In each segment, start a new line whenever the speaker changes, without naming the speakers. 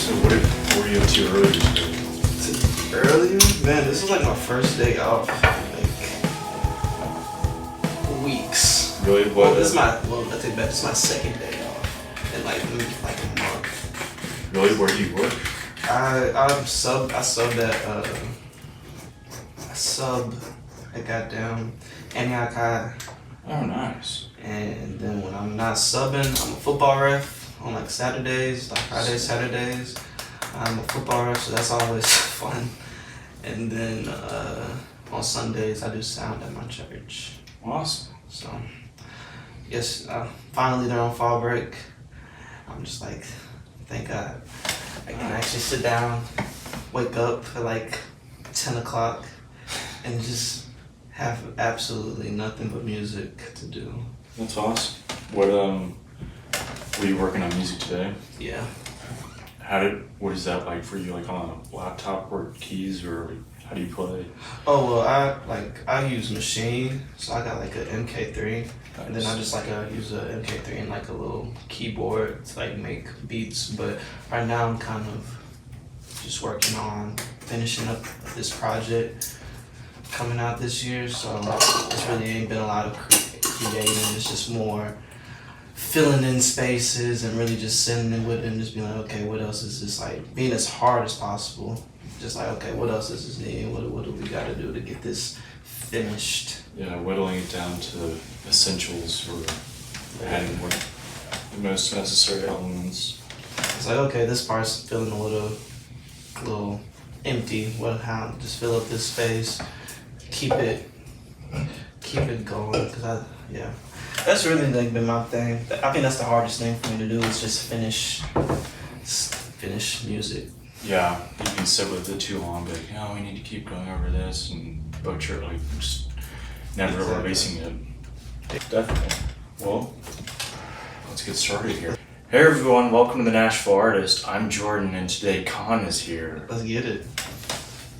So what were you up to earlier today?
Earlier? Man, this is like my first day off in like weeks.
Really?
Well, I take back, this is my second day off in like maybe like a month.
Really? Where do you work?
I sub at goddamn Antioch High.
Oh, nice.
And then when I'm not subbing, I'm a football ref on like Saturdays, like Fridays, Saturdays. I'm a football ref, so that's always fun. And then on Sundays, I do sound at my church.
Awesome.
So, yes, finally they're on fall break. I'm just like, thank God. I can actually sit down, wake up at like 10 o'clock, and just have absolutely nothing but music to do.
That's awesome. What were you working on music today?
Yeah.
What is that like for you? Like on a laptop or keys, or how do you play?
Oh well, I use Machine, so I got like a MK3, and then I just use a MK3 and like a little keyboard to like make beats. But right now I'm kind of just working on finishing up this project coming out this year, so it's really ain't been a lot of creating. It's just more filling in spaces and really just sitting in with it and just being like, okay, what else is this, like being as hard as possible. Just like, okay, what else is this need? What do we gotta do to get this finished?
Yeah, whittling it down to essentials or adding the most necessary elements.
It's like, okay, this part's feeling a little empty. Just fill up this space, keep it going. That's really like been my thing. I think that's the hardest thing for me to do is just finish music.
Yeah, you can sit with it too long, but like, we need to keep going over this and butcher, like just never releasing it. Definitely. Well, let's get started here. Hey everyone, welcome to the Nashville Artist. I'm Jordan, and today K.O.N is here.
Let's get it.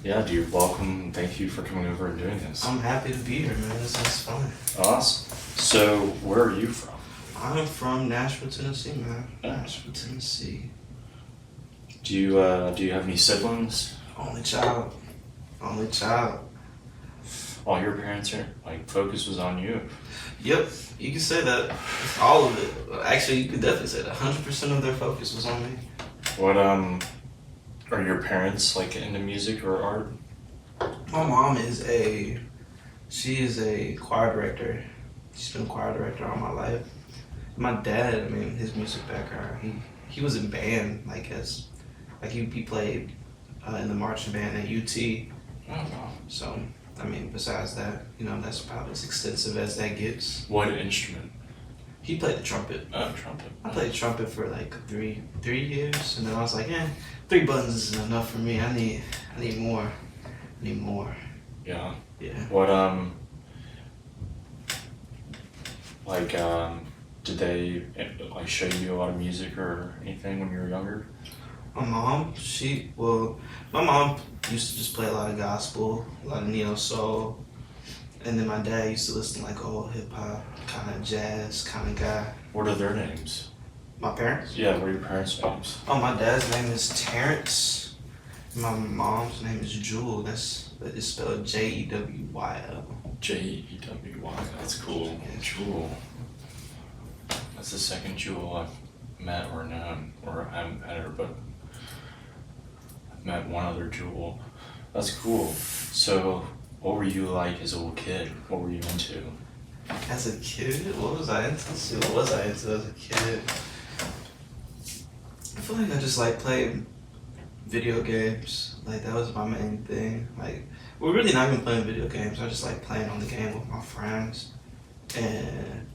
Yeah, dude, welcome. Thank you for coming over and doing this.
I'm happy to be here, man. This is fun.
Awesome. So, where are you from?
I'm from Nashville, Tennessee, man. Nashville, Tennessee.
Do you have any siblings?
Only child.
All your parents are focus was on you.
Yep, you can say that. All of it. Actually, you could definitely say that. 100% of their focus was on me.
What are your parents into music or art?
My mom is a choir director. She's been a choir director all my life. My dad, I mean, his music background, he was in band, he played in the marching band at UT.
Oh, wow.
So, I mean, besides that, that's probably as extensive as that gets.
What instrument?
He played the trumpet.
Oh, trumpet.
I played trumpet for like three years, and then I was like, 3 buttons isn't enough for me. I need more.
Yeah.
Yeah.
What did they show you a lot of music or anything when you were younger?
My mom used to just play a lot of gospel, a lot of neo soul, and then my dad used to listen to old hip hop, kind of jazz kind of guy.
What are their names?
My parents?
Yeah, what are your parents' names?
Oh, my dad's name is Terrence. My mom's name is Jewel. It's spelled Jewyl.
Jewy. That's cool.
Yeah.
Jewel. That's the second Jewel I've met or known, or I haven't met her, but I've met one other Jewel. That's cool. So, what were you like as a little kid? What were you into?
As a kid, what was I into? Let's see, what was I into as a kid? I feel like I just played video games. That was my main thing. We're really not even playing video games. I just playing on the game with my friends, and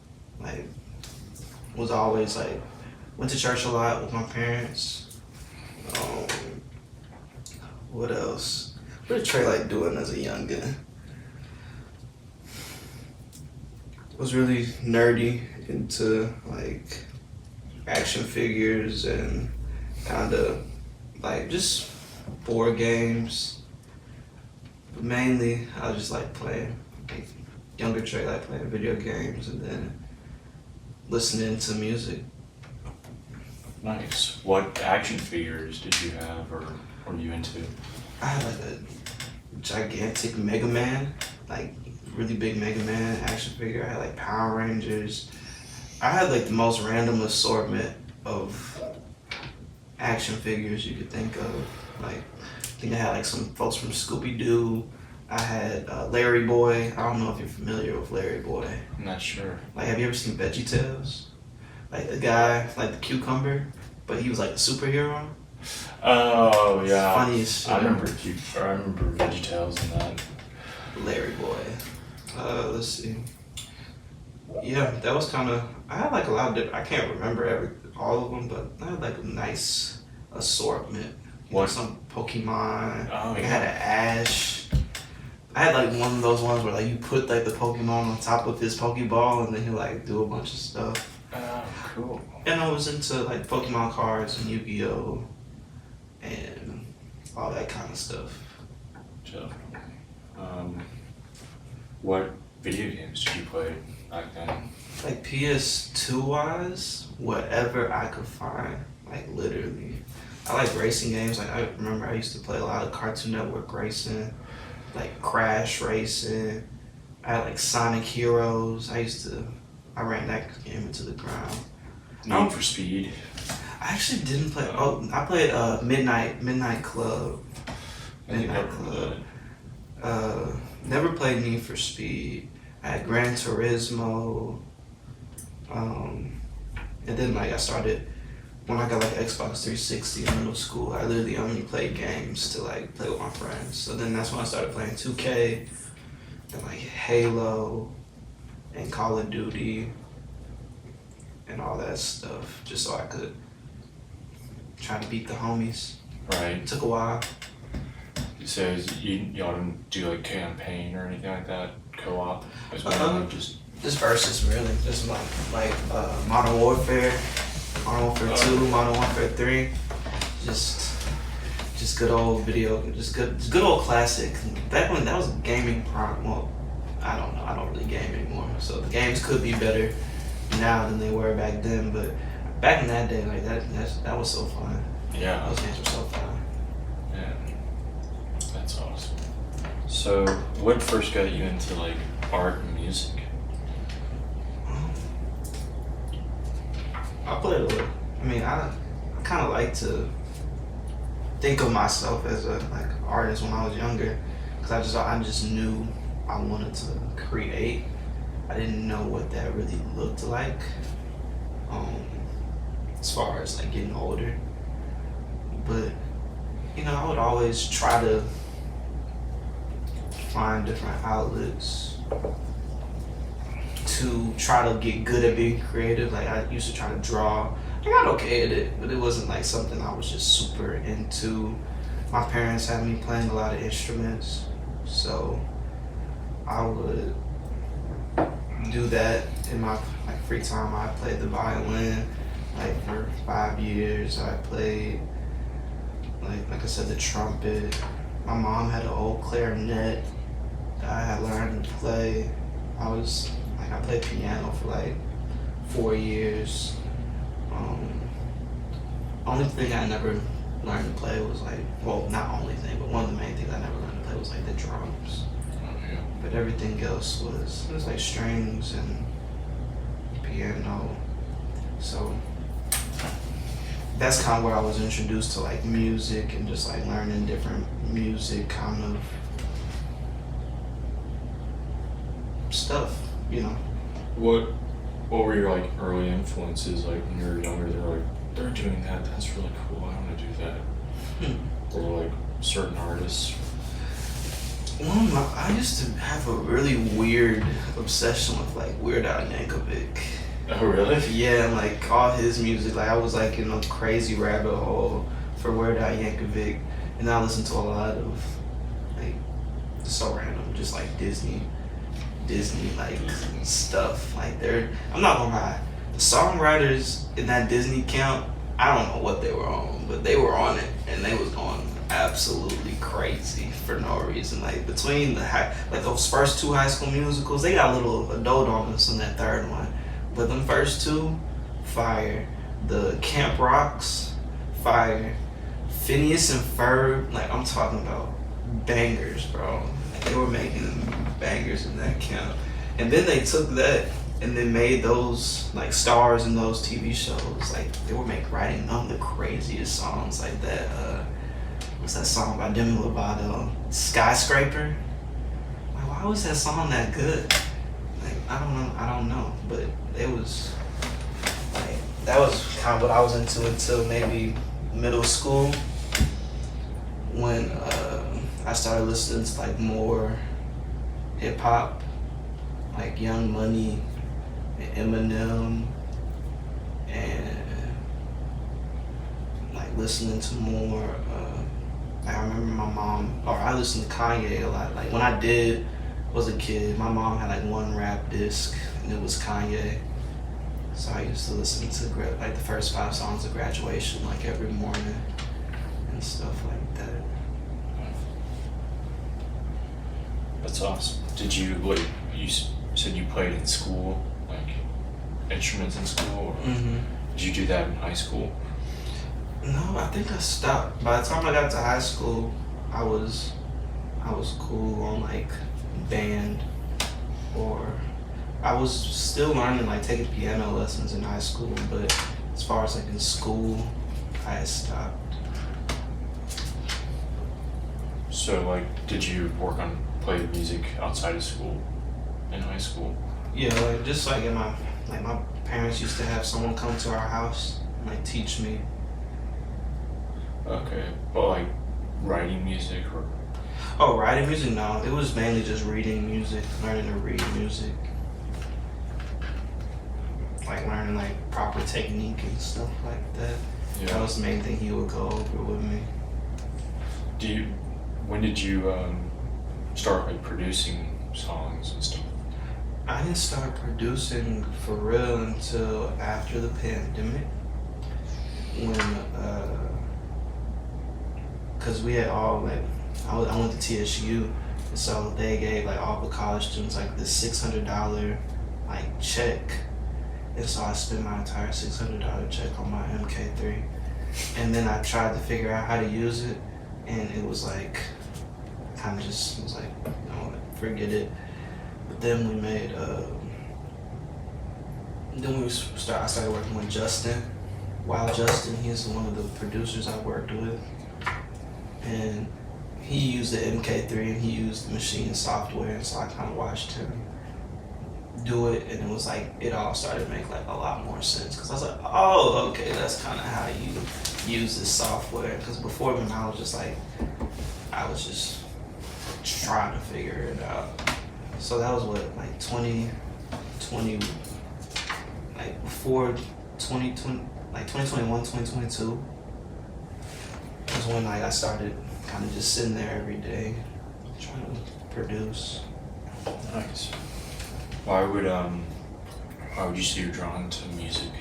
was always went to church a lot with my parents. What else? What did Trey doing as a youngin'? Was really nerdy into action figures and kind of just board games. But mainly I just playing. Younger Trey playing video games and then listening to music.
Nice. What action figures did you have, or were you into?
I had like a gigantic Mega Man, like really big Mega Man action figure. I had like Power Rangers. I had like the most random assortment of action figures you could think of. Like, I think I had like some folks from Scooby Doo. I had Larry Boy. I don't know if you're familiar with Larry Boy.
I'm not sure.
Like, have you ever seen VeggieTales? Like the guy, like the cucumber, but he was like a superhero.
Oh yeah.
Funniest shit.
I remember VeggieTales and that.
Larry Boy. Let's see. Yeah, that was kind of. I had like a lot of different. I can't remember all of them, but I had like a nice assortment.
What?
Some Pokemon.
Oh
I
yeah.
had an Ash. I had like one of those ones where like you put like the Pokemon on top of his Pokeball and then he like do a bunch of stuff.
Oh, cool.
And I was into like Pokemon cards and Yu-Gi-Oh! And all that kind of stuff.
Definitely. What video games did you play back then?
Like PS2 wise, whatever I could find, like literally. I like racing games. Like I remember I used to play a lot of Cartoon Network racing, like Crash Racing. I had like Sonic Heroes. I ran that game into the ground.
Need for Speed.
I actually didn't play. Oh, I played Midnight Club.
I think
Midnight
I remember
Club.
that.
Never played Need for Speed. I had Gran Turismo. And then like I started when I got like Xbox 360 in middle school. I literally only played games to like play with my friends. So then that's when I started playing 2K, and like Halo, and Call of Duty, and all that stuff, just so I could try to beat the homies.
Right.
It took a while.
So y'all didn't do like campaign or anything like that? Co-op? As well?
Uh-huh.
Just
Just versus really, just like Modern Warfare, Modern Warfare 2, Modern Warfare 3, just good old video, just good old classic. Back when that was gaming prime. Well, I don't know, I don't really game anymore, so the games could be better now than they were back then. But back in that day, like that was so fun.
yeah.
Those games were so fun.
Yeah. That's awesome. So, what first got you into like art and music?
I played a little. I mean, I kind of like to think of myself as a like artist when I was younger, because I just knew I wanted to create. I didn't know what that really looked like. As far as like getting older, but you know, I would always try to find different outlets to try to get good at being creative. Like I used to try to draw. I got okay at it, but it wasn't like something I was just super into. My parents had me playing a lot of instruments, so I would do that in my like free time. I played the violin like for 5 years. I played like I said, the trumpet. My mom had an old clarinet that I had learned to play. I played piano for like 4 years. Only thing I never learned to play was like, well, not only thing, but one of the main things I never learned to play was like the drums.
Oh, yeah.
But everything else was like strings and piano. So that's kind of where I was introduced to like music and just like learning different music kind of stuff, you know.
What were your like early influences like when you were younger? They're doing that. That's really cool. I want to do that. Or like certain artists.
Well, I used to have a really weird obsession with like Weird Al Yankovich.
Oh really?
Yeah, and like all his music, like I was like in a crazy rabbit hole for Weird Al Yankovic, and I listened to a lot of like so random, just like Disney like stuff. Like I'm not gonna lie, the songwriters in that Disney camp, I don't know what they were on, but they were on it, and they was going absolutely crazy for no reason. Like between like those first 2 High School Musicals, they got a little adult on us in that third one. But them first 2, fire. The Camp Rocks, fire. Phineas and Ferb, like I'm talking about bangers, bro. They were making bangers in that camp. And then they took that and then made those like stars in those TV shows. Like they were writing them the craziest songs like that. What's that song by Demi Lovato? Skyscraper. Like, why was that song that good? Like I don't know. But it was like that was kind of what I was into until maybe middle school when I started listening to like more hip hop, like Young Money, and Eminem, and like listening to more. I remember my mom, or I listened to Kanye a lot. Like when I was a kid, my mom had like one rap disc, and it was Kanye. So I used to listen to like the first 5 songs of Graduation like every morning and stuff like that.
That's awesome. Did you said you played in school, like instruments in school, or did you do that in high school?
No, I think I stopped. By the time I got to high school, I was cool on like band, or I was still learning, like taking piano lessons in high school, but as far as like in school, I had stopped.
So like, did you play music outside of school, in high school?
Yeah, like just like my parents used to have someone come to our house and like teach me.
Okay, but like writing music or?
Oh, writing music? No, it was mainly just reading music, learning to read music. Like learning like proper technique and stuff like that.
Yeah.
That was the main thing he would go over with me.
When did you start like producing songs and stuff?
I didn't start producing for real until after the pandemic, when cause we had all like I went to TSU, and so they gave like all the college students like this $600 like check. And so I spent my entire $600 check on my MK3. And then I tried to figure out how to use it, and it was like, kind of just was like, you know, forget it. But then we made, I started working with Justin. Wild Justin, he's one of the producers I worked with. And he used the MK3 and he used the machine software, and so I kind of watched him do it, and it was like it all started to make like a lot more sense, because I was like, oh, okay, that's kind of how you use this software. Because before then I was just trying to figure it out. So that was what, like 2020, like before 2020, like 2021, 2022 was when like I started kind of just sitting there every day trying to produce.
Nice. Why would you say you're drawn to music?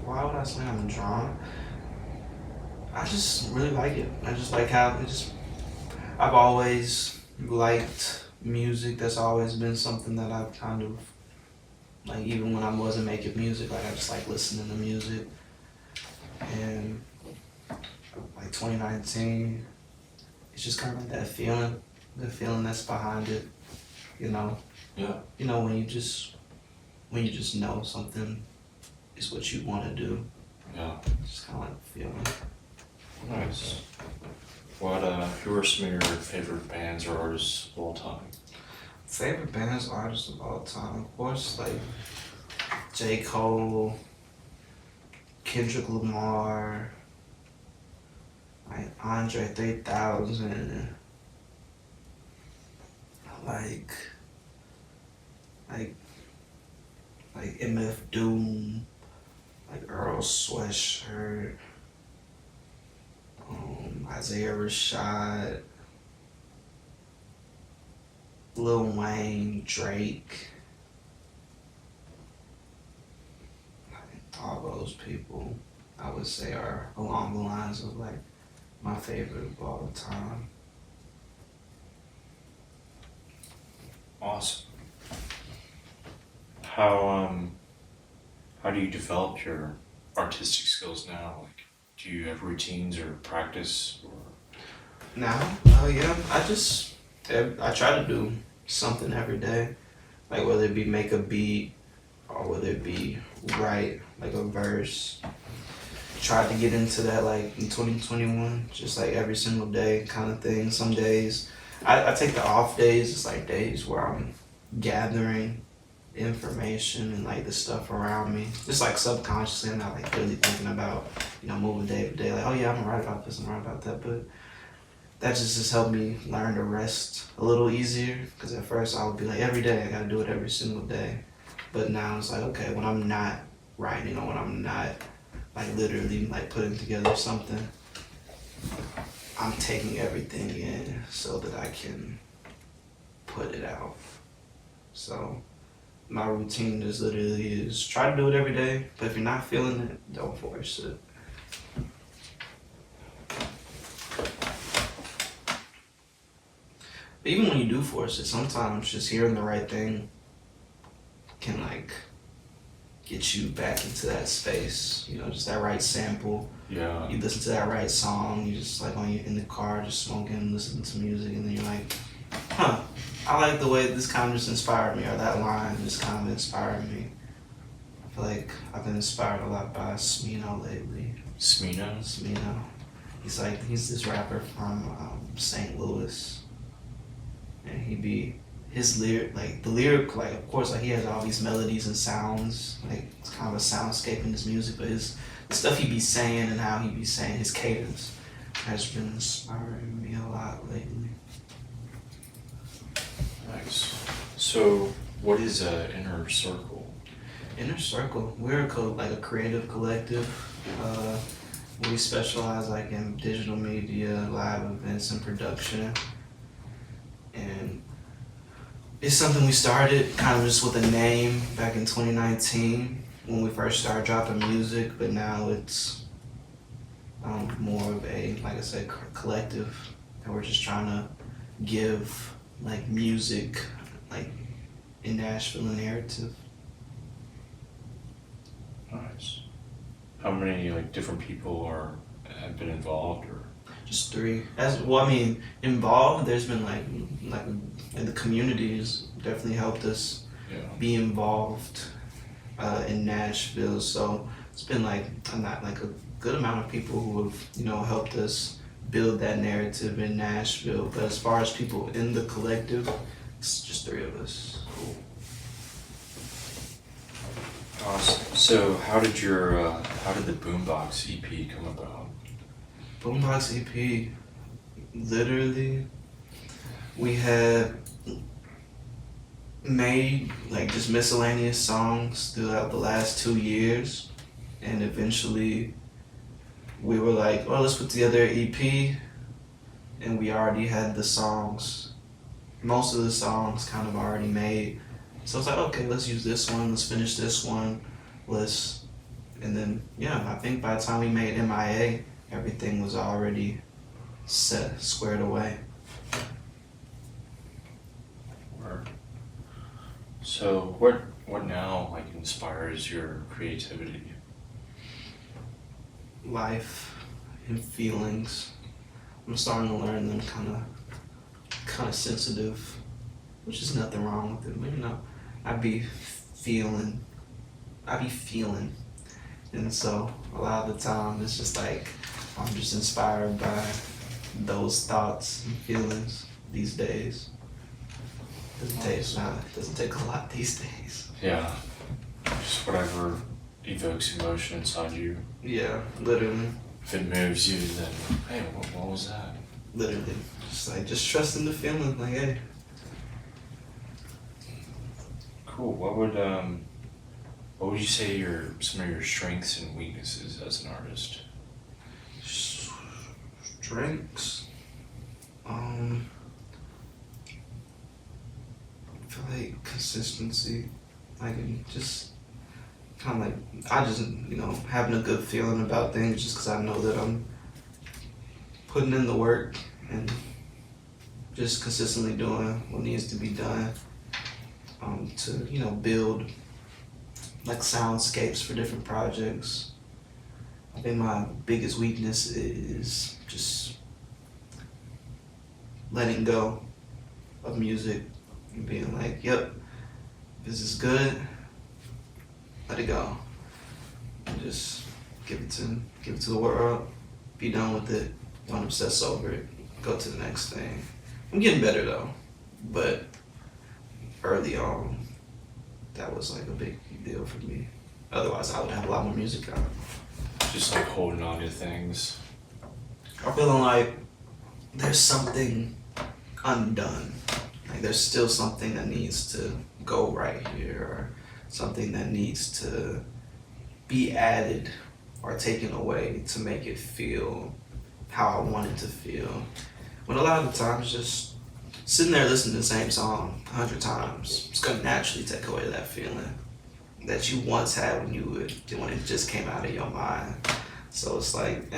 Why would I say I'm drawn? I just really like it. I just like how I've always liked music. That's always been something that I've kind of, like, even when I wasn't making music, like I just like listening to music. And like 2019, it's just kind of like that feeling that's behind it. You know?
Yeah.
You know, when you just know something is what you want to do.
Yeah.
It's just kind of like a feeling.
Nice. Who are some of your favorite bands or artists of all time?
Favorite bands, artists of all time, of course, like K.O.N, Kendrick Lamar, like Andre 3000, like MF Doom, like Earl Sweatshirt, Isaiah Rashad, Lil Wayne, Drake. All those people, I would say, are along the lines of like my favorite of all time.
Awesome. How How do you develop your artistic skills now? Like, do you have routines or practice? Or
Now, yeah, I try to do something every day, like whether it be make a beat or whether it be write like a verse. Tried to get into that like in 2021, just like every single day kind of thing. Some days, I take the off days. It's like days where I'm gathering information and like the stuff around me, just like subconsciously. I'm not like really thinking about moving day to day. Like, oh yeah, I'm gonna write about this, I'm gonna write about that, but that just helped me learn to rest a little easier. Because at first I would be like, every day I gotta do it every single day. But now it's like, okay, when I'm not writing or when I'm not like literally like putting together something, I'm taking everything in so that I can put it out. So my routine just literally is try to do it every day, but if you're not feeling it, don't force it. But even when you do force it, sometimes just hearing the right thing can like get you back into that space. Just that right sample.
yeah,
You listen to that right song. You just like in the car, just smoking, listening to music, and then you're like, huh, I like the way this kind of just inspired me, or that line just kind of inspired me. I feel like I've been inspired a lot by Smino lately.
Smino.
He's this rapper from St. Louis, and his lyric, like of course, like he has all these melodies and sounds, like it's kind of a soundscape in his music, but the stuff he be saying and how he be saying his cadence has been inspiring me a lot lately.
Nice. So, what is Inner Circle?
Inner Circle, we're like a creative collective. We specialize like in digital media, live events, and production. And it's something we started kind of just with a name back in 2019 when we first started dropping music, but now it's more of a, like I said, collective, and we're just trying to give like music, like in Nashville, a narrative.
Nice. How many like different people have been involved, or?
Just 3. Involved. There's been like in the community has definitely helped us be involved in Nashville. So it's been like a good amount of people who have helped us build that narrative in Nashville. But as far as people in the collective, it's just 3 of us.
Cool. Awesome. So how did the Boombox EP come about?
Boombox EP, literally, we had made like just miscellaneous songs throughout the last 2 years, and eventually we were like, oh, let's put together an EP, and we already had the songs, most of the songs kind of already made. So it's like, okay, let's use this one, let's finish this one, and then I think by the time we made MIA, everything was already set, squared away.
Word. So what now like inspires your creativity?
Life and feelings. I'm starting to learn them kind of sensitive, which is nothing wrong with it. But I be feeling, and so a lot of the time it's just like I'm just inspired by those thoughts and feelings these days. Doesn't take a lot these days.
Yeah. Just whatever evokes emotion inside you.
Yeah, literally.
If it moves you, then hey, what was that?
Literally. Just trusting the feeling, like, hey.
Cool. What would you say some of your strengths and weaknesses as an artist?
Strengths. I feel like consistency, like just kind of like having a good feeling about things, just because I know that I'm putting in the work and just consistently doing what needs to be done to build like soundscapes for different projects. I think my biggest weakness is just letting go of music and being like, yep, this is good, let it go. And just give it to the world, be done with it, don't obsess over it, go to the next thing. I'm getting better though, but early on, that was like a big deal for me. Otherwise, I would have a lot more music out.
Just like holding on to things.
I'm feeling like there's something undone. Like there's still something that needs to go right here, or something that needs to be added or taken away to make it feel how I want it to feel. When a lot of the times just sitting there listening to the same song 100 times, it's gonna naturally take away that feeling that you once had when it just came out of your mind. So it's like,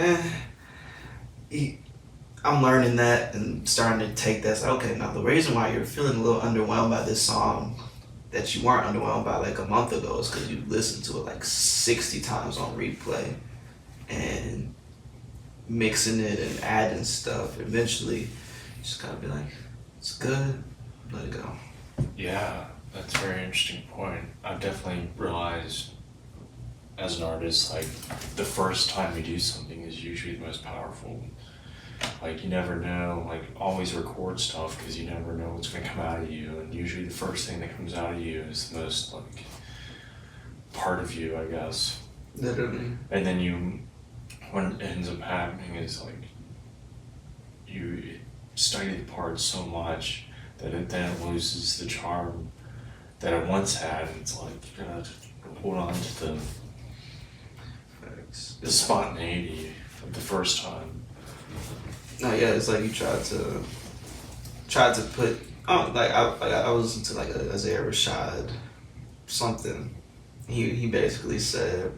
I'm learning that and starting to take that. Like, okay, now the reason why you're feeling a little underwhelmed by this song that you weren't underwhelmed by like a month ago is because you listened to it like 60 times on replay and mixing it and adding stuff. Eventually, you just gotta be like, it's good, let it go.
Yeah, that's a very interesting point. I've definitely realized as an artist, like the first time you do something is usually the most powerful. Like you never know, like always record stuff because you never know what's gonna come out of you, and usually the first thing that comes out of you is the most like part of you, I guess.
Literally.
And then when it ends up happening is like you study the part so much that it then loses the charm that it once had. It's like you gotta hold on to the spontaneity of the first time.
No, yeah, it's like you tried to put. Oh, like I was into like a Isaiah Rashad something. He basically said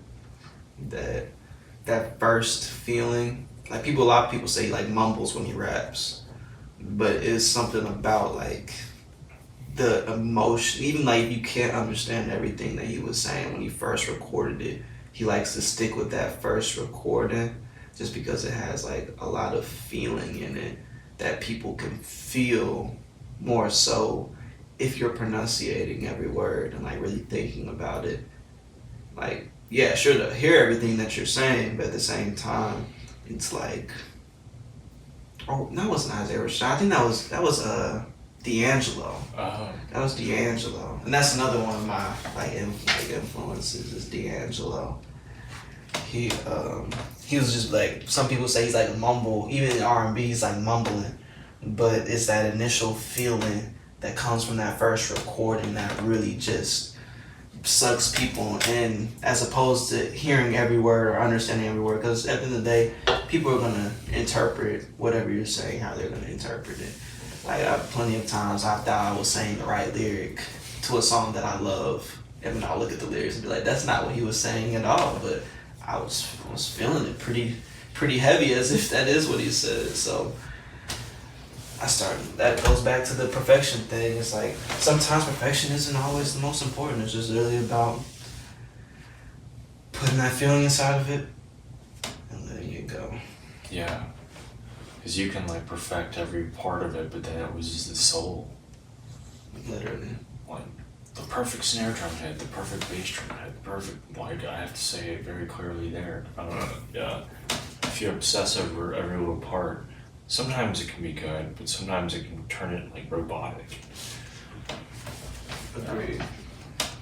that first feeling, like a lot of people say he like mumbles when he raps, but it's something about like the emotion. Even like you can't understand everything that he was saying when he first recorded it. He likes to stick with that first recording just because it has like a lot of feeling in it that people can feel more so if you're pronunciating every word and like really thinking about it. Like, yeah, sure to hear everything that you're saying, but at the same time, it's like, oh, that wasn't Isaiah Rashad. I think that was D'Angelo. That was D'Angelo, and that's another one of my like influences is D'Angelo. He was just like, some people say he's like mumble, even in R&B he's like mumbling, but it's that initial feeling that comes from that first recording that really just sucks people in, as opposed to hearing every word or understanding every word, because at the end of the day people are going to interpret whatever you're saying how they're going to interpret it. Like plenty of times I thought I was saying the right lyric to a song that I love, and then I'll look at the lyrics and be like, that's not what he was saying at all, but I was feeling it pretty heavy as if that is what he said. So that goes back to the perfection thing. It's like sometimes perfection isn't always the most important. It's just really about putting that feeling inside of it and letting it go.
Yeah, because you can like perfect every part of it, but then it loses the soul.
Literally.
Like the perfect snare drum hit, the perfect bass drum hit, the perfect, like I have to say it very clearly there. Yeah. If you obsess over every little part, sometimes it can be good, but sometimes it can turn it like robotic.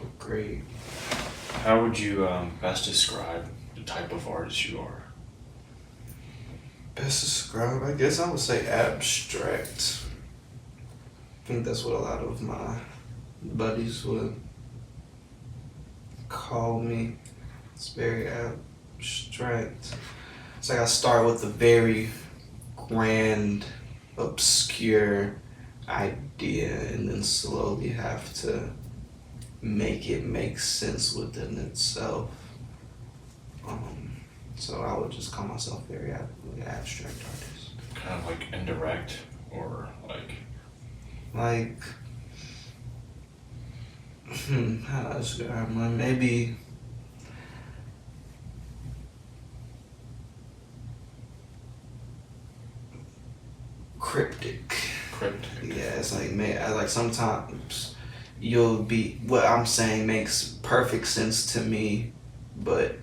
Agreed.
How would you best describe the type of artist you are?
Best describe, I guess I would say abstract. I think that's what a lot of my buddies would call me. It's very abstract. It's like I start with a very grand, obscure idea and then slowly have to make it make sense within itself. So I would just call myself very abstract artist.
Kind of like indirect, or like
How do I describe mine? Maybe cryptic.
Cryptic.
Yeah, it's like like sometimes you'll be what I'm saying makes perfect sense to me, but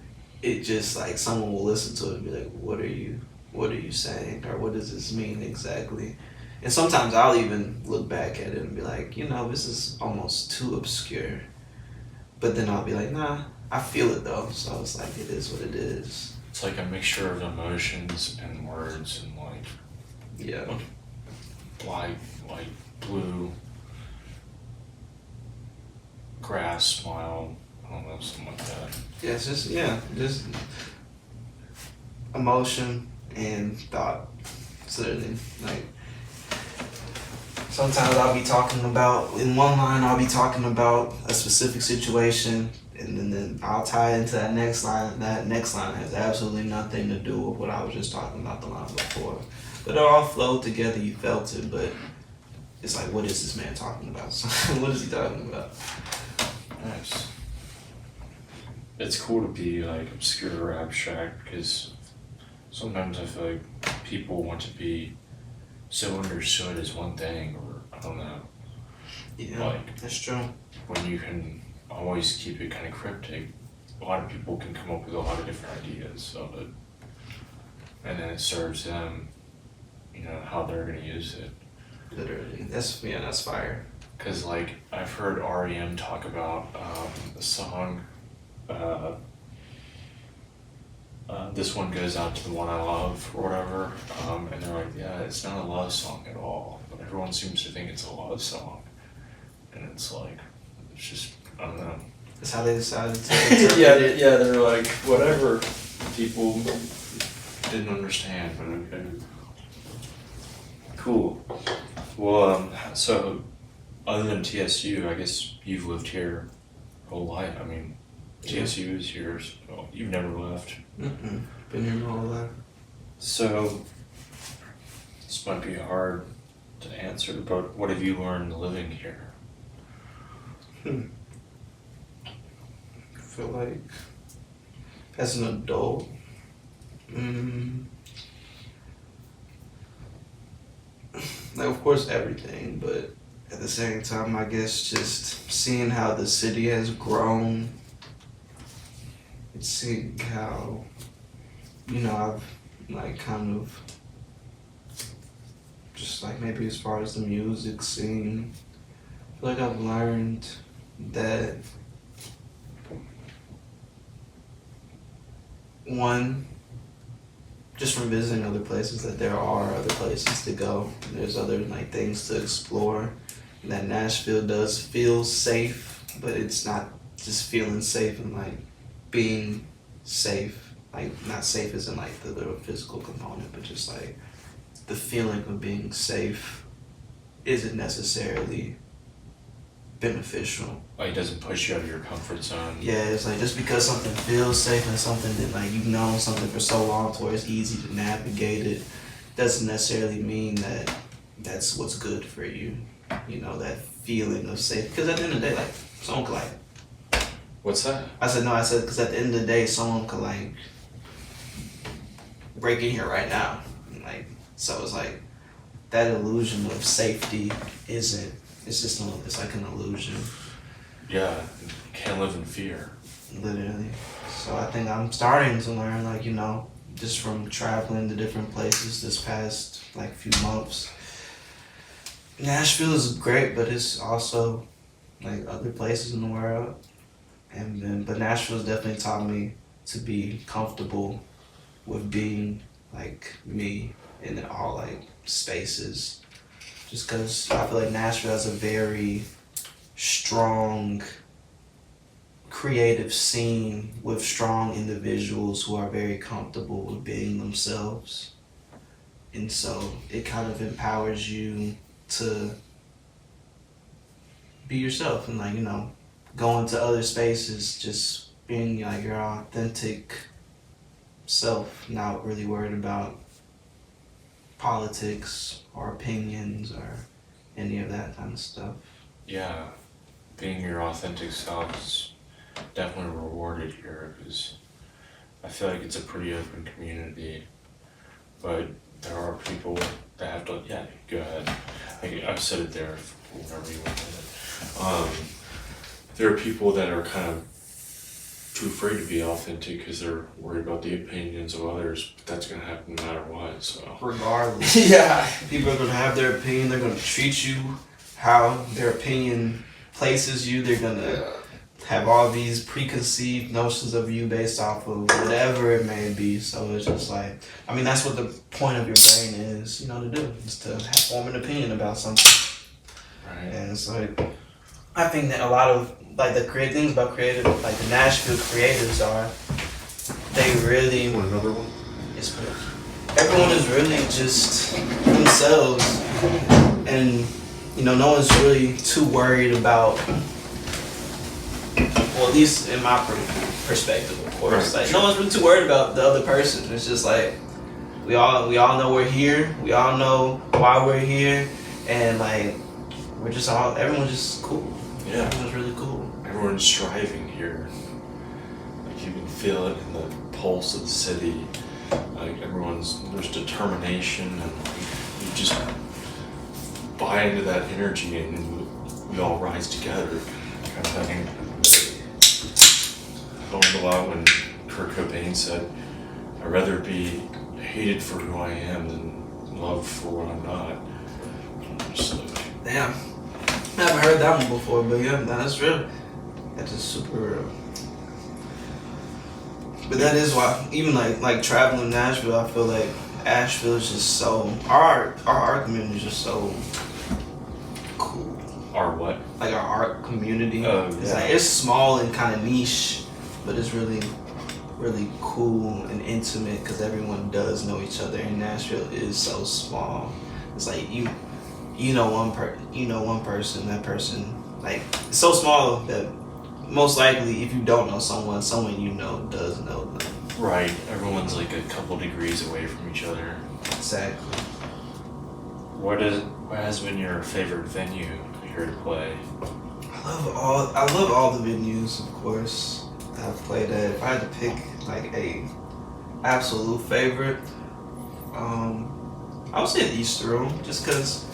it just like someone will listen to it and be like, what are you saying, or what does this mean exactly? And sometimes I'll even look back at it and be like, this is almost too obscure. But then I'll be like, nah, I feel it though. So it's like it is what it is.
It's like a mixture of emotions and words and
Yeah.
black, like blue, grass, smile, I don't know, something like that.
Yeah, it's just emotion and thought. Certainly. Like sometimes I'll be talking about in one line I'll be talking about a specific situation and then I'll tie into that next line. That next line has absolutely nothing to do with what I was just talking about the line before. But it all flowed together, you felt it, but it's like what is this man talking about? So, what is he talking about?
Nice. It's cool to be like obscure or abstract because sometimes I feel like people want to be so understood as one thing, or I don't know.
Yeah,
Like
that's true.
when you can always keep it kind of cryptic, a lot of people can come up with a lot of different ideas of it, and then it serves them, how they're gonna use it.
Literally, that's fire.
Cause like I've heard REM talk about the song. This one goes out to the one I love or whatever, and they're like, yeah, it's not a love song at all, but everyone seems to think it's a love song, and it's like, it's just, I don't know.
That's how they decided to interpret it.
Yeah, they're like, whatever, people didn't understand, but okay. Cool. Well, so, other than TSU, I guess you've lived here your whole life. I mean, TSU is yours. So you've never left.
Mm-mm. Been here my whole life.
So, this might be hard to answer, but what have you learned living here?
I feel like as an adult, like of course everything, but at the same time, I guess just seeing how the city has grown, and seeing how, I've like kind of just like maybe as far as the music scene, I feel like I've learned that one, just from visiting other places, that there are other places to go. There's other like things to explore. And that Nashville does feel safe, but it's not just feeling safe and like being safe. Like not safe as in like the little physical component, but just like the feeling of being safe isn't necessarily beneficial.
Like, it doesn't push you out of your comfort zone.
Yeah, it's like just because something feels safe and something that like you've known something for so long to where it's easy to navigate it, doesn't necessarily mean that that's what's good for you. That feeling of safe. Because at the end of the day, like someone could like.
What's that?
I said because at the end of the day, someone could like break in here right now. And, like so, it's like that illusion of safety isn't. It's just it's like an illusion.
Yeah, you can't live in fear.
Literally. So I think I'm starting to learn, like, just from traveling to different places this past, like, few months. Nashville is great, but it's also, like, other places in the world. But Nashville's definitely taught me to be comfortable with being, like, me in all, like, spaces. Just because I feel like Nashville has a very strong creative scene with strong individuals who are very comfortable with being themselves. And so it kind of empowers you to be yourself and like, go into other spaces just being like your authentic self, not really worried about politics or opinions or any of that kind of stuff.
Yeah, being your authentic self is definitely rewarded here, because I feel like it's a pretty open community, but there are people that have to, yeah, go ahead. I've said it there, whenever you want it. There are people that are kind of too afraid to be authentic because they're worried about the opinions of others, but that's gonna happen no matter what, so.
Regardless. Yeah. People are gonna have their opinion, they're gonna treat you how their opinion places you, they're gonna have all these preconceived notions of you based off of whatever it may be. So it's just like, I mean, that's what the point of your brain is, you know, to do, is to form an opinion about something.
Right.
And it's like, I think that a lot of like the creative things about creative, like the Nashville creatives are, they really.
Want another one?
Yes, please. Everyone is really just themselves, and you know, no one's really too worried about. Well, at least in my perspective, of course,
Right.
like no one's really too worried about the other person. It's just like we all know we're here. We all know why we're here, and like everyone's just cool.
Yeah.
Everyone's really cool.
Everyone's striving here. Like you can feel it in the pulse of the city. Like there's determination, and like you just buy into that energy, and we all rise together, kind of thing. I learned a lot when Kurt Cobain said, "I'd rather be hated for who I am than loved for what I'm not." I'm just like,
Damn. I haven't heard that one before, but yeah, that's real. That's just super real. But that is why, even like traveling Nashville, I feel like Asheville is just so, our art community is just so cool.
our what?
Like our art community.
Oh,
It's
yeah.
like, it's small and kind of niche, but it's really, really cool and intimate because everyone does know each other, and Nashville is so small. It's like you know one person, that person, like, it's so small that most likely if you don't know someone you know does know them.
Right. Everyone's like a couple degrees away from each other.
Exactly.
What has been your favorite venue here to play?
I love all the venues, of course, that I've played at. If I had to pick like a absolute favorite, I would say the East Room, just because.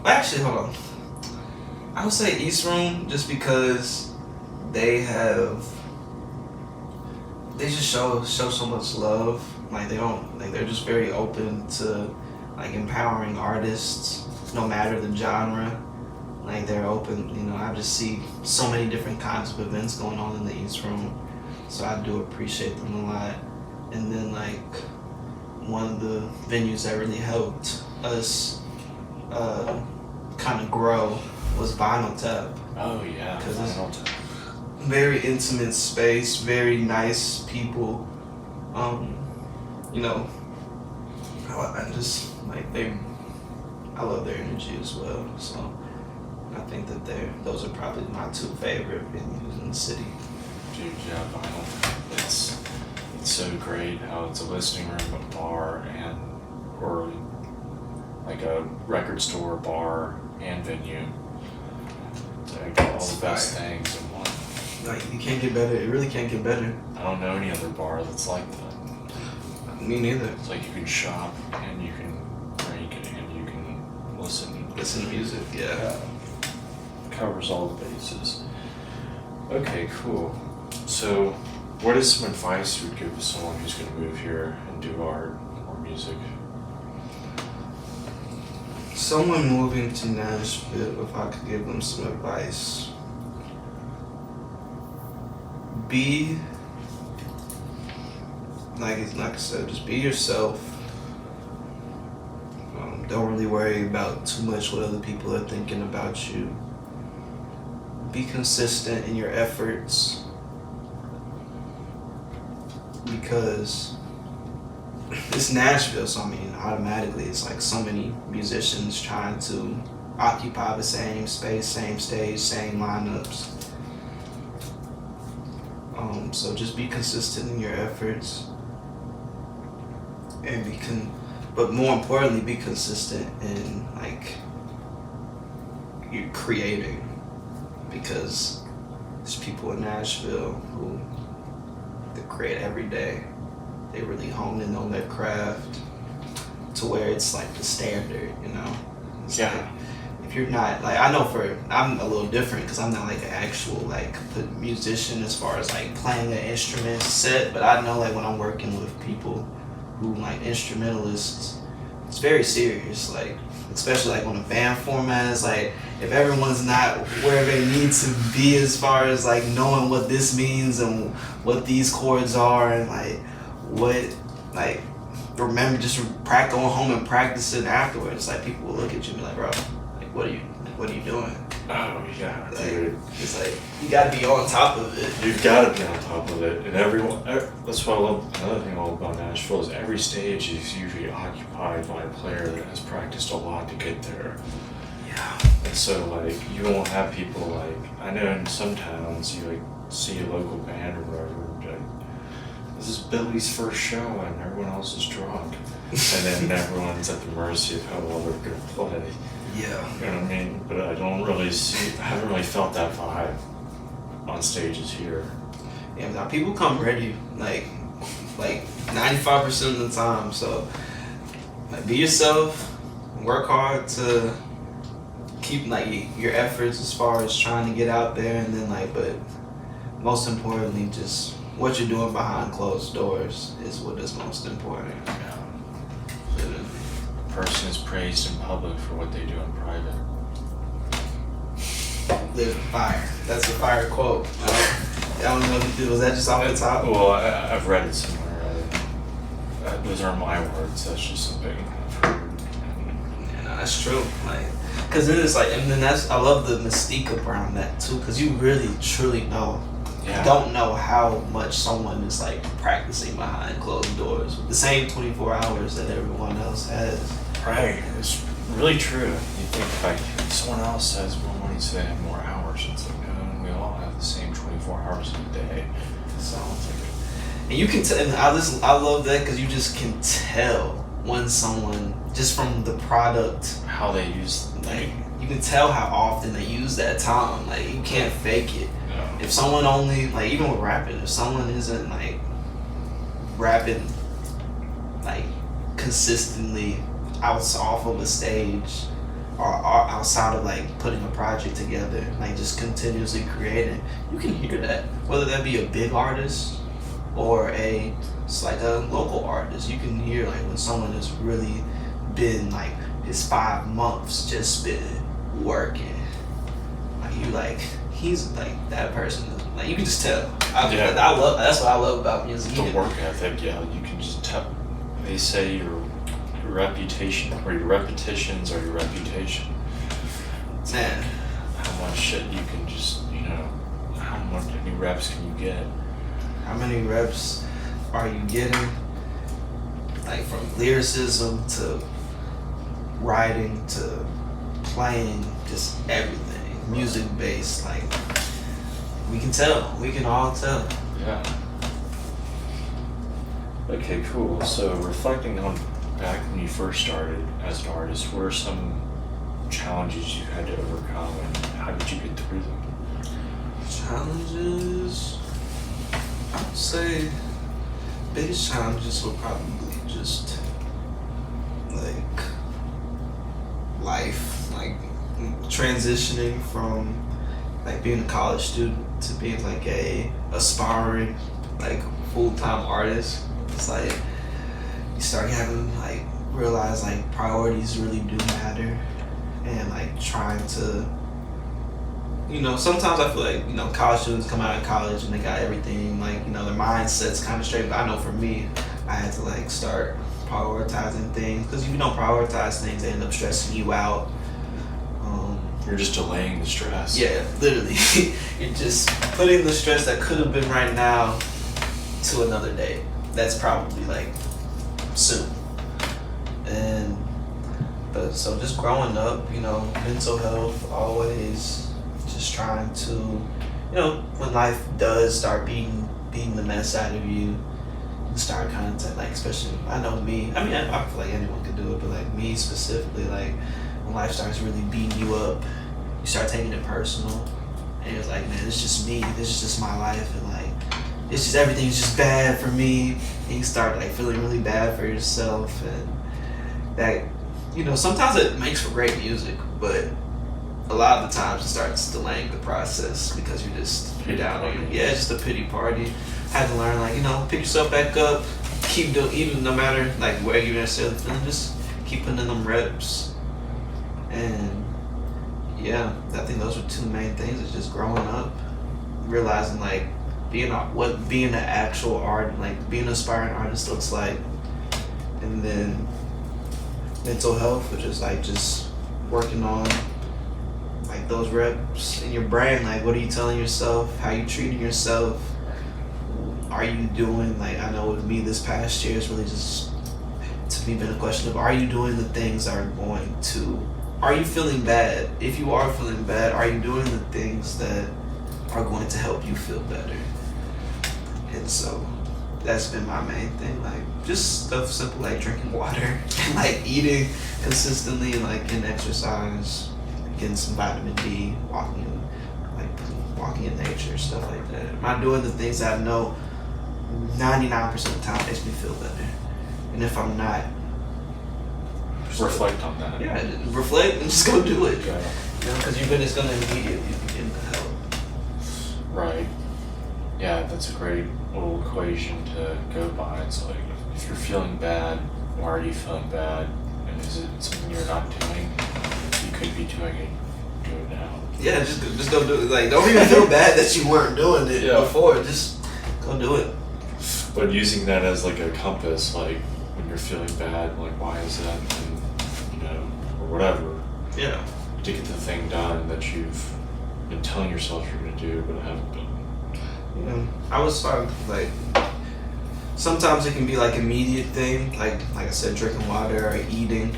Actually, hold on. I would say East Room just because they just show so much love. Like they're just very open to like empowering artists, no matter the genre. Like they're open, you know. I just see so many different kinds of events going on in the East Room, so I do appreciate them a lot. And then like one of the venues that really helped us kind of grow was Vinyl Tap.
Oh yeah,
'Cause it's-
Vinyl Tap.
Very intimate space, very nice people. You know, I just like I love their energy as well. So I think that those are probably my two favorite venues in the city.
Dude, yeah, Vinyl Tap. It's so great how it's a listening room, a bar, or like a record store, bar, and venue. It's like all the best things in one.
Like you can't get better. It really can't get better.
I don't know any other bar that's like that.
Me neither.
It's like you can shop and you can drink and you can listen.
Listen to music. Yeah.
Covers all the bases. Okay, cool. So, what is some advice you would give to someone who's going to move here and do art or music?
Someone moving to Nashville, if I could give them some advice, be, like I said, just be yourself. Don't really worry about too much what other people are thinking about you. Be consistent in your efforts, because it's Nashville, so I mean, automatically it's like so many musicians trying to occupy the same space, same stage, same lineups. So just be consistent in your efforts, and but more importantly, be consistent in like you creating. because there's people in Nashville who they create every day. They really hone in on their craft to where it's like the standard, you know? It's
Yeah.
like, if you're not, like, I know I'm a little different because I'm not like an actual like musician as far as like playing an instrument set, but I know like when I'm working with people who like instrumentalists, it's very serious, like, especially like on a band format. It's like if everyone's not where they need to be as far as like knowing what this means and what these chords are and like what like remember just going home and practicing afterwards. Like people will look at you and be like, bro, like what are you doing?
Oh yeah,
Like,
dude.
it's like you gotta be on top of it.
You've got to be on top of it, and that's what I love. Another thing I love about Nashville is every stage is usually occupied by a player that has practiced a lot to get there.
Yeah.
And so like you won't have people like I know in some towns you like see a local band or whatever. Like, this is Billy's first show and everyone else is drunk, and then everyone's at the mercy of how well they're gonna play.
Yeah.
You know what I mean? But I haven't really felt that vibe on stages here.
Yeah, now people come ready like 95% of the time. So like be yourself, work hard to keep like your efforts as far as trying to get out there, and then like, but most importantly, just what you're doing behind closed doors is what is most important.
Yeah.
Literally.
A person is praised in public for what they do in private.
Live fire. That's a fire quote. I don't know if it was that just off the top.
Well, I've read it somewhere. Those aren't my words. That's just something I've heard.
Yeah, no, that's true. Like, cause then it's like, and then I love the mystique around that too, cause you really truly know.
Yeah.
You don't know how much someone is like practicing behind closed doors with the same 24 hours that everyone else has.
Right. It's really true. You think like someone else has more money, so they have more hours. It's like, no, we all have the same 24 hours in a day.
So, and you can tell, and I love that because you just can tell when someone, just from the product,
How they use
like, you can tell how often they use that time. Like, you can't fake it.
Yeah.
If someone only, like, even with rapping, if someone isn't like rapping like consistently off of a stage or outside of like putting a project together, like just continuously creating, you can hear that. Whether that be a big artist or it's like a local artist, you can hear like when someone has really been like his 5 months just been working. Like you like he's like that person. Like you can just tell. I love that's what I love about music.
The work ethic, yeah, you can just tell. They say your reputation or your repetitions are your reputation.
Man,
How much shit you can just, how many reps can you get?
how many reps are you getting? Like from lyricism to writing to playing, just everything, music based. Like we can tell. We can all tell.
Yeah. Okay, cool. So reflecting on back when you first started as an artist, what are some challenges you had to overcome and how did you get through them?
Challenges, I would say biggest challenges were probably just like life, like transitioning from like being a college student to being like a aspiring like full-time artist. It's like you start having like realize like priorities really do matter, and like trying to, sometimes I feel like college students come out of college and they got everything like their mindset's kind of straight, but I know for me I had to like start prioritizing things, because if you don't prioritize things they end up stressing you out.
You're just delaying the stress.
Yeah, literally. You're just putting the stress that could have been right now to another day. That's probably like soon. But so just growing up, mental health, always just trying to, when life does start beating the mess out of you, start kind of like, especially, I know me, I mean, I feel like anyone could do it, but like me specifically, like when life starts really beating you up, you start taking it personal. And he was like, man, it's just me. This is just my life, and like, it's just everything's just bad for me. And you start like feeling really bad for yourself, and that, you know, sometimes it makes for great music, but a lot of the times it starts delaying the process because you're down on it. Yeah, it's just a pity party. Had to learn, like, you know, pick yourself back up, keep doing, even no matter like where you're necessarily feeling, just keep putting in them reps. And yeah, I think those are two main things. It's just growing up, realizing like what being an actual art, like being an aspiring artist looks like, and then mental health, which is like just working on like those reps in your brain. Like, what are you telling yourself? How you treating yourself? Are you doing, like, I know with me this past year, it's really just to me been a question of, are you doing the things that are going to, are you feeling bad? If you are feeling bad, are you doing the things that are going to help you feel better? And so that's been my main thing, like just stuff simple like drinking water and like eating consistently and like getting exercise, getting some vitamin D, walking in nature, stuff like that. Am I doing the things that I know 99% of the time makes me feel better? And if I'm not,
reflect on that.
Yeah, reflect and just go do it.
Yeah.
You know, because it's going to immediately begin to help.
Right. Yeah, that's a great little equation to go by. It's like, if you're feeling bad, why are you feeling bad? And is it something you're not doing? You could be doing it. Do it now.
Yeah, just go do it. Like, don't even feel bad that you weren't doing it before. Just go do it.
But using that as like a compass, like when you're feeling bad, like why is that? And, you know, or whatever.
Yeah.
To get the thing done that you've been telling yourself you're going to do, but haven't done.
Yeah. I was fine. Like, sometimes it can be like immediate thing, like I said, drinking water or eating.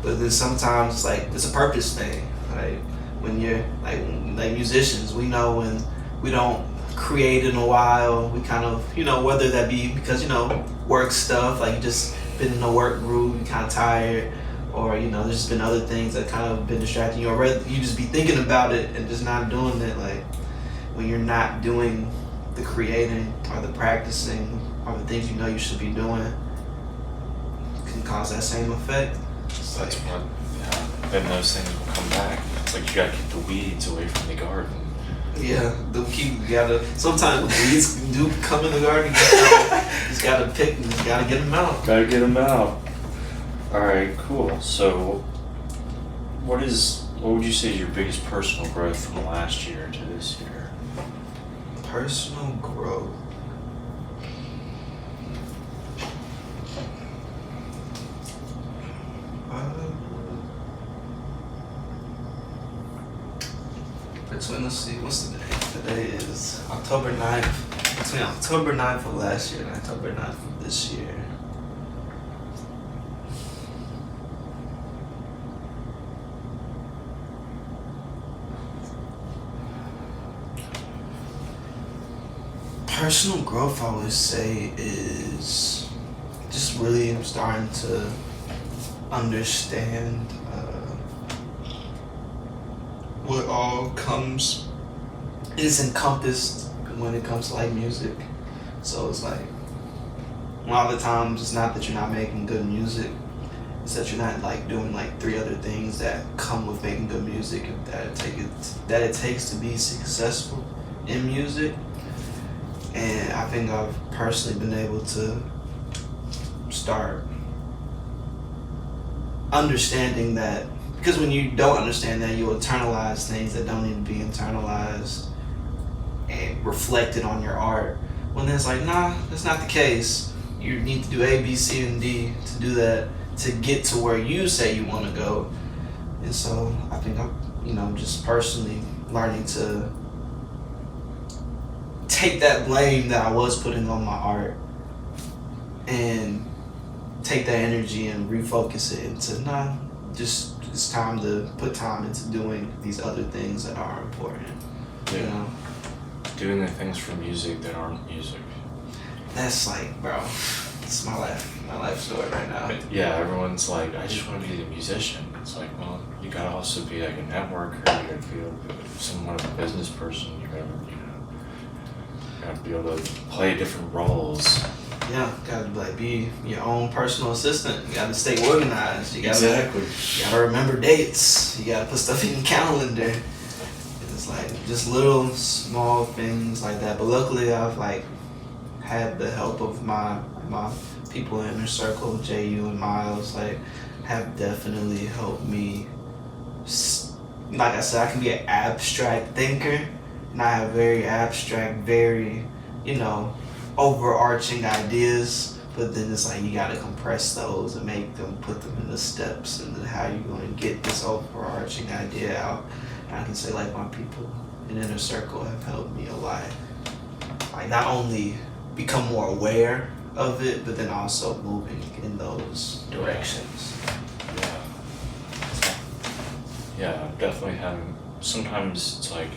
But then sometimes like it's a purpose thing. Like when you're like musicians, we know when we don't create in a while, we kind of, you know, whether that be because, you know, work stuff, like you just been in a work groove, you kind of tired, or, you know, there's just been other things that kind of been distracting you, or rather you just be thinking about it and just not doing it. Like when you're not doing the creating or the practicing or the things you know you should be doing, can cause that same effect.
That's what, yeah. Then those things will come back. It's like you gotta keep the weeds away from the garden.
Yeah, you gotta. Sometimes weeds do come in the garden. You just gotta pick. You just gotta get them out.
Gotta get them out. All right, cool. So, what would you say is your biggest personal growth from last year to this year?
Personal growth. Let's see, what's the day? Today is October 9th. Between October 9th of last year and October 9th of this year. Personal growth, I would say, is just really starting to understand what all is encompassed when it comes to like music. So it's like a lot of the times it's not that you're not making good music, it's that you're not like doing like 3 other things that come with making good music that it takes to be successful in music. And I think I've personally been able to start understanding that, because when you don't understand that, you'll internalize things that don't need to be internalized and reflected on your art. When it's like, nah, that's not the case. You need to do A, B, C, and D to do that, to get to where you say you want to go. And so I think I'm, you know, just personally learning to take that blame that I was putting on my art and take that energy and refocus it into, nah, just it's time to put time into doing these other things that are important.
Yeah.
You know?
Doing the things for music that aren't music.
That's like, bro, It's my life story right now.
Yeah, everyone's like, I just want to be a musician. It's like, well, you gotta also be like a networker. You gotta be somewhat of a business person. You gotta be able to play different roles.
Yeah, gotta like be your own personal assistant. You gotta stay organized. You gotta You gotta remember dates. You gotta put stuff in your calendar. It's like just little small things like that. But luckily, I've like had the help of my people in inner circle, JU and Miles. Like, have definitely helped me. Like I said, I can be an abstract thinker, and I have very abstract, very overarching ideas. But then it's like you gotta compress those and put them into steps, and then how you gonna get this overarching idea out. And I can say like my people in inner circle have helped me a lot. Like not only become more aware of it, but then also moving in those directions.
Yeah, definitely having. Sometimes it's like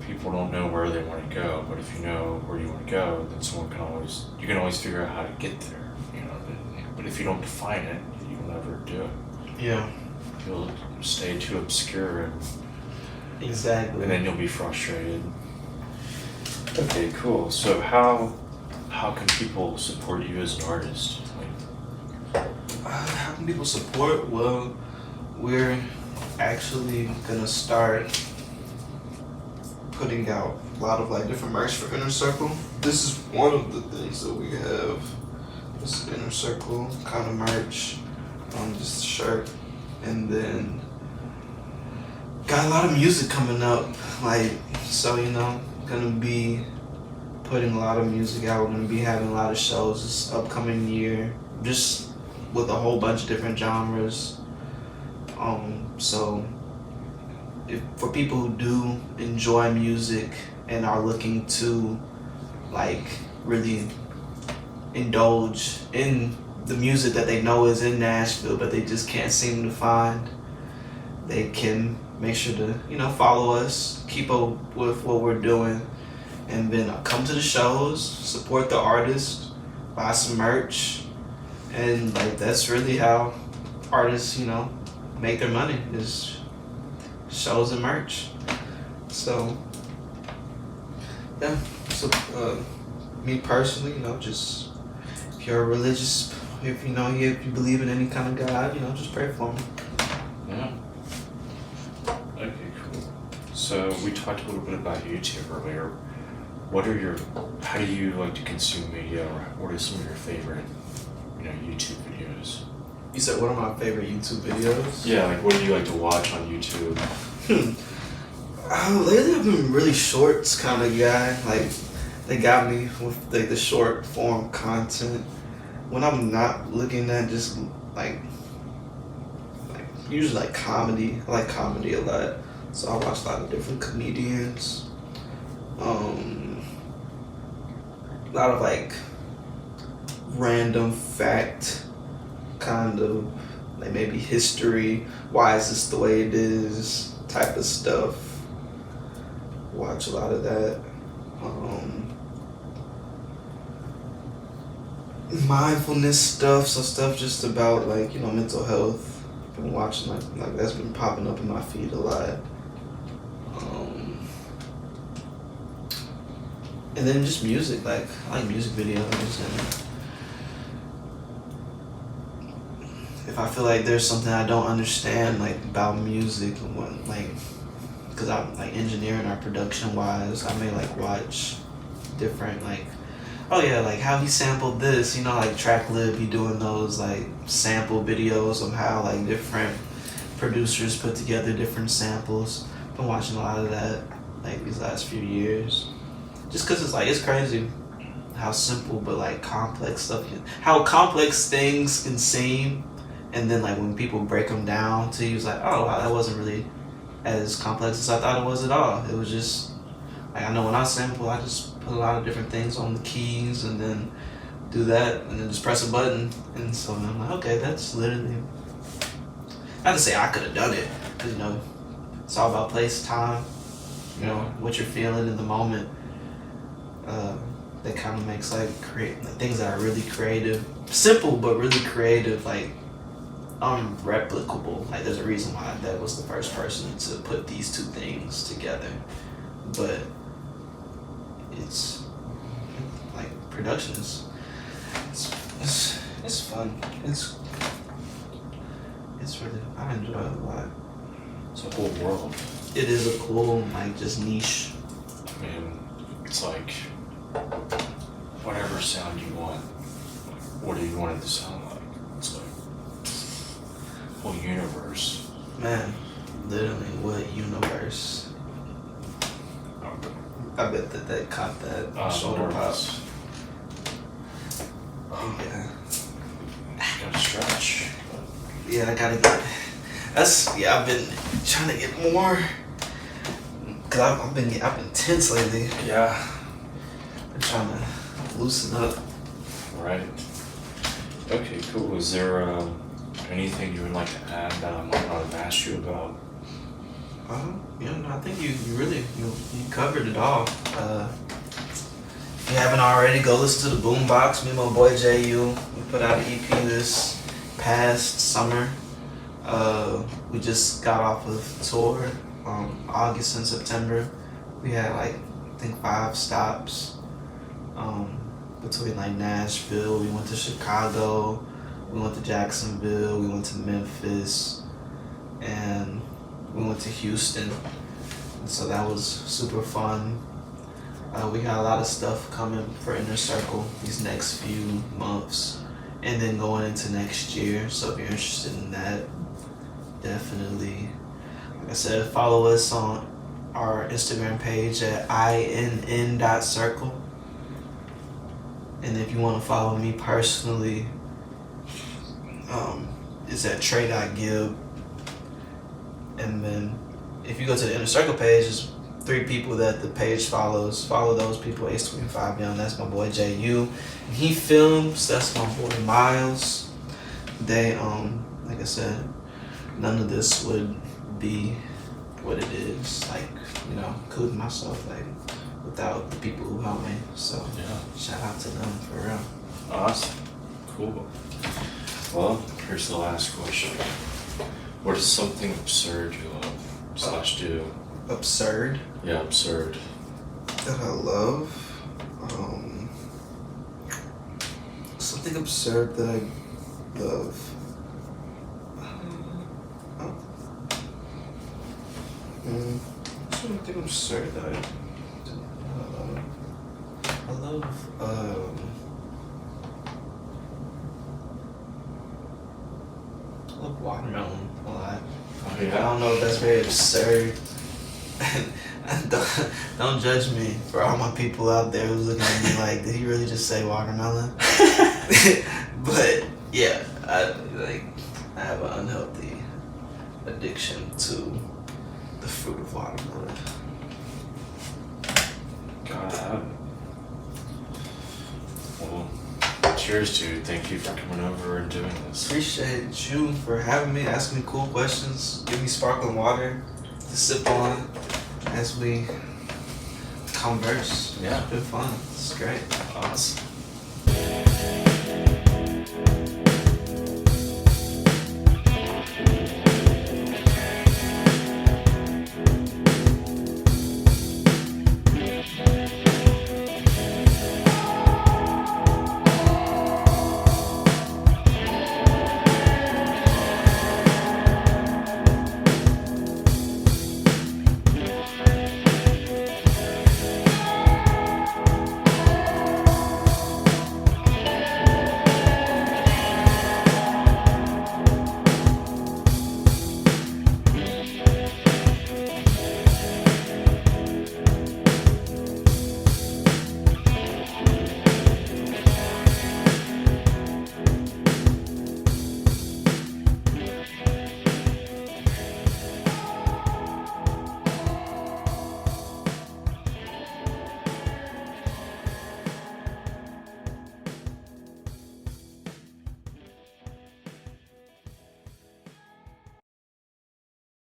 people don't know where they want to go, but if you know where you want to go, then you can always figure out how to get there. But if you don't define it, you'll never do it.
Yeah.
You'll stay too obscure,
Exactly.
and then you'll be frustrated. Okay, cool. So how can people support you as an artist?
How can people support? Well, we're actually gonna start putting out a lot of like different merch for Inner Circle. This is one of the things that we have. This Inner Circle kind of merch, just a shirt, and then got a lot of music coming up. Gonna be putting a lot of music out. We're gonna be having a lot of shows this upcoming year, just with a whole bunch of different genres. So for people who do enjoy music and are looking to like really indulge in the music that they know is in Nashville but they just can't seem to find, they can make sure to follow us, keep up with what we're doing, and then come to the shows, support the artist, buy some merch, and like that's really how artists make their money, is shows and merch. So yeah, so me personally, just if you're a religious, if you believe in any kind of God, just pray for me.
Yeah. Okay, cool. So we talked a little bit about YouTube earlier. How do you like to consume media, or what are some of your favorite, YouTube videos?
You said what are my favorite YouTube videos?
Yeah, like what do you like to watch on YouTube?
Lately I've been really shorts kind of guy. Like they got me with the short form content. When I'm not looking at just like usually like comedy. I like comedy a lot. So I watch a lot of different comedians. A lot of like random fact kind of like maybe history, why is this the way it is type of stuff. Watch a lot of that. Mindfulness stuff, so stuff just about like mental health. Been watching like that's been popping up in my feed a lot. And then just music, like I like music videos, and if I feel like there's something I don't understand like about music and what because I'm like engineering or production wise, I may like watch different like how he sampled this, like Tracklib be doing those like sample videos of how like different producers put together different samples. Been watching a lot of that like these last few years. Just cause it's crazy how simple but like complex stuff how complex things can seem, and then like when people break them down to you, it's like, oh wow, that wasn't really as complex as I thought it was at all. It was just like, I know when I sample, I just put a lot of different things on the keys and then do that and then just press a button, and so I'm like, okay, that's literally, not to say I could have done it, because it's all about place, time, what you're feeling in the moment. that kind of makes like things that are really creative, simple but really creative, like unreplicable. Like there's a reason why that was the first person to put these two things together. But it's like production is it's fun. It's really, I enjoy it a lot.
It's a whole world.
It is a cool, like, just niche.
I mean, it's like whatever sound you want. Like, what do you want it to sound like? It's like whole universe.
Man, literally, what universe? I bet that caught that shoulder pop.
Nervous.
Yeah.
Gotta stretch.
Yeah, I gotta get. I've been trying to get more. Cause I've been tense lately.
Yeah.
I'm trying to loosen up.
Right. Okay, cool. Is there anything you would like to add that I might not have asked you about?
Yeah, no, I think you really you covered it all. If you haven't already, go listen to the Boombox. Me and my boy JU. We put out an EP this past summer. We just got off of tour August and September. We had like I think 5 stops between like Nashville. We went to Chicago. We went to Jacksonville. We went to Memphis, and we went to Houston. And so that was super fun. We got a lot of stuff coming for Inner Circle these next few months, and then going into next year. So if you're interested in that, definitely, like I said, follow us on our Instagram page at inn.circle. And if you want to follow me personally, it's at trey.gib. And then if you go to the Inner Circle page, there's 3 people that the page follows. Follow those people, Ace25 Young, that's my boy JU. And he films, that's my boy Miles. They, like I said, none of this would be what it is, like, you know, including myself, like, without the people who helped me. So,
Yeah.
shout out to them, for real.
Awesome. Cool. Well, here's the last question. What is something absurd you love / do?
Absurd
Yeah, absurd.
that I love. Something absurd that I love. Something absurd that I love. I love watermelon a lot.
Oh,
I
yeah.
don't know if that's very absurd. Don't judge me for all my people out there who's looking at me like, did he really just say watermelon? But yeah, I have an unhealthy addiction to the fruit of watermelon.
Gotta have it. Well, cheers, dude. Thank you for coming over and doing this.
Appreciate you for having me, asking me cool questions, give me sparkling water to sip on as we converse.
Yeah.
It's been fun. It's great.
Awesome.